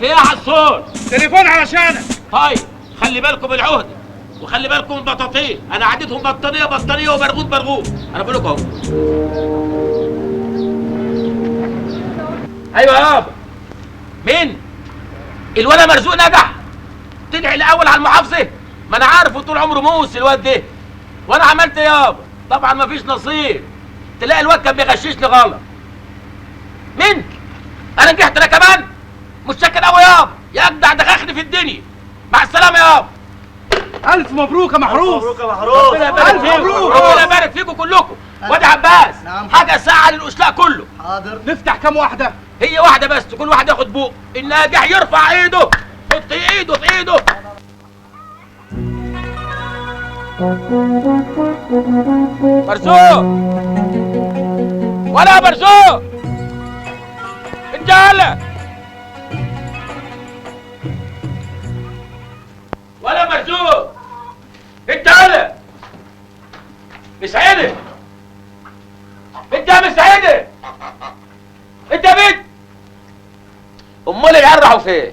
في ايه يا حصول؟ تليفون علشانك. طيب خلي بالكم العهده وخلي بالكم البطاطين، انا عديتهم بطانيه بطانيه وبرغوث برغوث، انا بقول لكم اهو. ايوه يابا. مين؟ الولد مرزوق نجح. تدعي الاول على المحافظه، ما انا عارفه طول عمره موس الواد ده. وانا عملت ايه يابا؟ طبعا ما فيش نصيب، تلاقي الواد كان بيغششني غلط. مين؟ انا نجحت انا كمان؟ متشكر قوي يابا، يا اجدع دخخني في الدنيا. مع السلامه يابا. الف مبروك يا محروس. مبروك يا محروس. ربنا يبارك فيكم، ربنا يبارك فيكم كلكم. وادي عباس حاجه ساعه للاشلاء كله. حاضر. نفتح كام واحده؟ هي واحده بس، كل واحد ياخد بوق. الناجح يرفع ايده، حط ايده في ايده. مرزوق ولا مرزوق رجاله ولا مرزوق رجاله. مسعيده انت يا مسعيده، انت يا بنت. امال العيال راحوا فين؟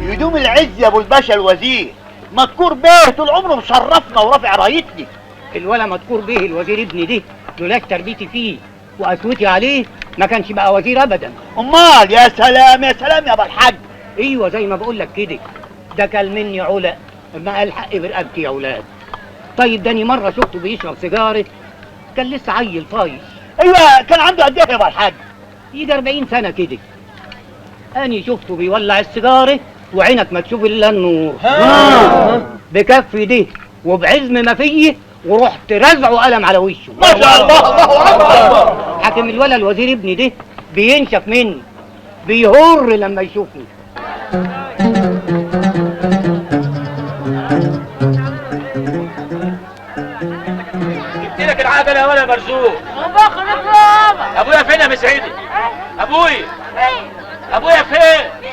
يدوم العز يا ابو الباشا الوزير، مذكور بيه طول عمره مشرفنا ورافع رايتني. الولا مذكور به الوزير ابني ده، لولاش تربيتي فيه وقسوتي عليه ما كانش بقى وزير ابدا. امال يا سلام يا سلام يا ابو الحاج. ايوه زي ما بقول لك كده، ده كان مني علا ما قال حق برقبتي يا اولاد. طيب داني مره شفته بيشرب سيجاره، كان لسه عيل طايش. ايوه كان عنده قد ايه يا ابو الحاج؟ يجي 40 سنه كده. اني شفته بيولع السيجاره وعينك ما تشوف الا النور. بكف ده وبعزم ما فيه، ورحت رزعه قلم على وشه. ما شاء الله، الله اكبر. حاكم الولا الوزير ابني ده بينشف مني، بيهر لما يشوفني. جبت لك العجله يا ولا مرزوق. ابويا فين يا مسعيدي؟ ابويا ابويا فين؟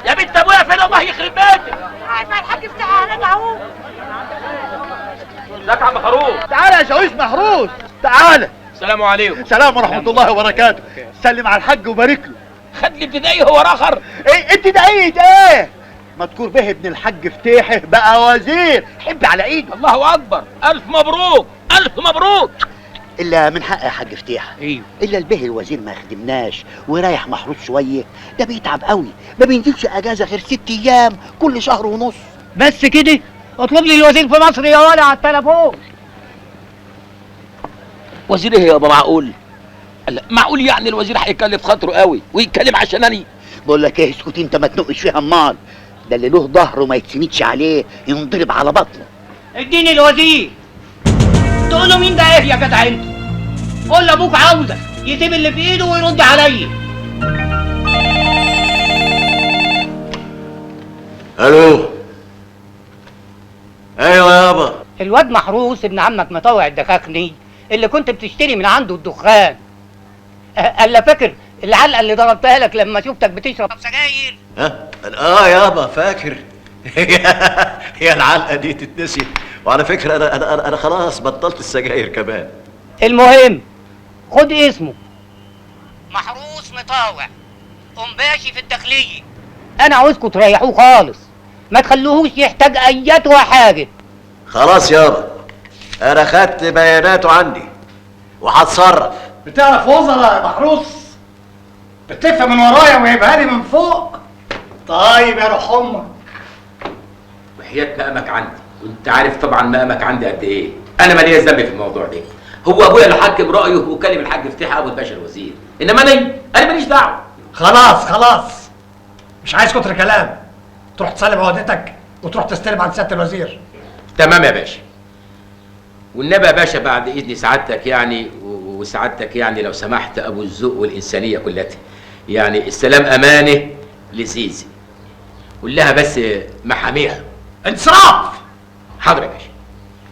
يا بنت ابويا فين؟ الله يخرب بيتك. قاعد مع الحاج بتاعها هناك اهو. ازيك يا عم خروف؟ تعالى يا شاويش محروس، تعالى. السلام عليكم. سلام ورحمه الله وبركاته. سلم على الحاج وبارك له. خد لي ابتدائي هو اخر. ايه ابتدائيه ايه؟ مذكور به ابن الحاج فتيحه بقى وزير، حب على ايده. الله اكبر، الف مبروك الف مبروك. الا من حق يا حاج فتيحه. ايوه. الا البه الوزير ما خدمناش ورايح محروس شويه، ده بيتعب قوي، ما بينزلش اجازه غير 6 ايام كل شهر ونص. بس كده؟ اطلب لي الوزير في مصر يا ولا على التليفون. وزير ايه يابا؟ معقول؟ لا معقول يعني الوزير هيكلف خاطره قوي ويتكلم عشانني؟ بقول لك ايه، اسكت انت ما تنقش فيها امال. ده اللي له ظهره ما يتسندش عليه ينضرب على بطنه. اديني الوزير. تقول له مين ده ايه يا جدع انت؟ قول لابوك عاوزك يسيب اللي في ايده ويرد عليا. الو. ايوه يابا. الواد محروس ابن عمك مطوع الدخاخني اللي كنت بتشتري من عنده الدخان. الا فاكر العلقه اللي ضربتها لك لما شفتك بتشرب سجاير؟ يابا فاكر. هي العلقه دي تتنسي؟ وعلى فكره انا خلاص بطلت السجاير كمان. المهم خد اسمه محروس مطاوع قنباشي في الداخليه. انا عاوزكم تريحوه خالص، ما تخلوهوش يحتاج ايات حاجه. خلاص يابا، انا خدت بياناته عندي وهتصرف. بتعرف وزراء يا محروس؟ بتلف من ورايا ويبقى لي من فوق. طيب يا روح امك. وحياة مقامك عندي، وانت عارف طبعا مقامك عندي قد ايه. انا ماليش ذنب في الموضوع ده. هو ابويا اللي حكم رايه وكلم الحاج فتيحه ابو الباشا الوزير، انما انا ماليش دعوه. خلاص مش عايز كتر كلام. تروح تسلم عقدتك وتروح تستلم عند سياده الوزير. تمام يا باشا. والنبي يا باشا بعد اذن سعادتك يعني وسعادتك يعني لو سمحت ابو الذوق والانسانيه كلها، يعني السلام امانه لزيزي، قول لها بس محاميها. انصراف. حاضر يا باشا.